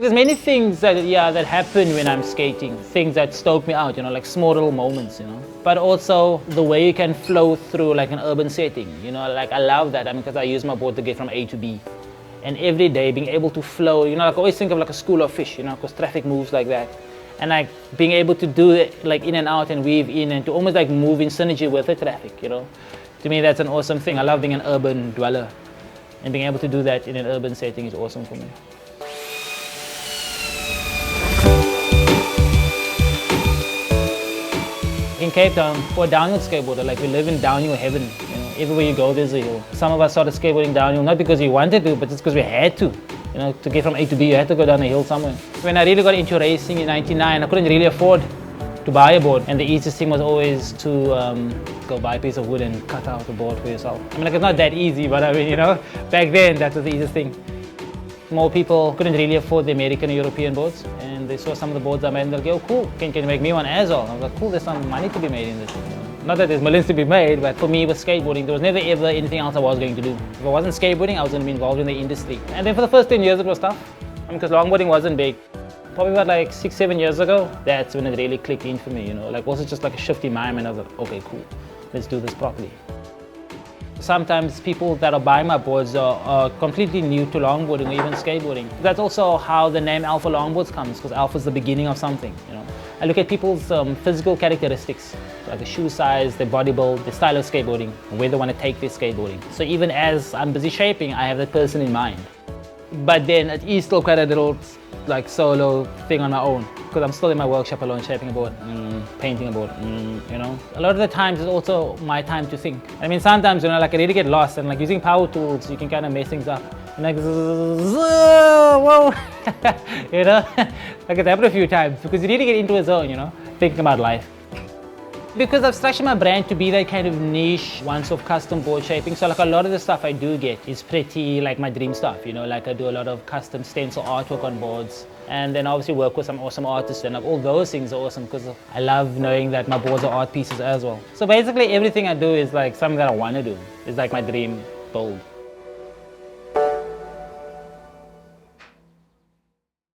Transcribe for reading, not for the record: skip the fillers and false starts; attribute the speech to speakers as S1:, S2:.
S1: There's many things that happen when I'm skating, things that stoke me out, like small little moments, But also the way you can flow through like an urban setting, like I love that, because I use my board to get from A to B. And every day being able to flow, like I always think of like a school of fish, because traffic moves like that. And like being able to do it like in and out and weave in and to almost like move in synergy with the traffic, To me that's an awesome thing. I love being an urban dweller, and being able to do that in an urban setting is awesome for me. In Cape Town, for a downhill skateboarder, like we live in downhill heaven. Everywhere you go, there's a hill. Some of us started skateboarding downhill not because we wanted to, but just because we had to. To get from A to B, you had to go down a hill somewhere. When I really got into racing in '99, I couldn't really afford to buy a board, and the easiest thing was always to go buy a piece of wood and cut out a board for yourself. It's not that easy, but back then that was the easiest thing. More people couldn't really afford the American or European boards, and they saw some of the boards I made and they're like, oh cool, can you make me one as well? I was like, cool, there's some money to be made in this. Not that there's millions to be made, but for me with skateboarding, there was never ever anything else I was going to do. If I wasn't skateboarding, I was going to be involved in the industry. And then for the first 10 years it was tough, because longboarding wasn't big. Probably about like 6-7 years ago, that's when it really clicked in for me, also just like a shift in my mind. I was like, okay, cool, let's do this properly. Sometimes people that are buying my boards are completely new to longboarding or even skateboarding. That's also how the name Alpha Longboards comes, because Alpha is the beginning of something. I look at people's physical characteristics, like the shoe size, their body build, their style of skateboarding, and where they want to take their skateboarding. So even as I'm busy shaping, I have that person in mind. But then it is still quite a little like solo thing on my own, because I'm still in my workshop alone, shaping a board, painting a board, A lot of the times it's also my time to think. Sometimes, like I really get lost, and like using power tools, you can kind of mess things up. And like, whoa, like it's happened a few times, because you need to get into a zone, thinking about life. Because I've structured my brand to be that kind of niche, once-off custom board shaping. So like a lot of the stuff I do get is pretty like my dream stuff, like I do a lot of custom stencil artwork on boards, and then obviously work with some awesome artists, and like all those things are awesome because I love knowing that my boards are art pieces as well. So basically everything I do is like something that I want to do. It's like my dream build.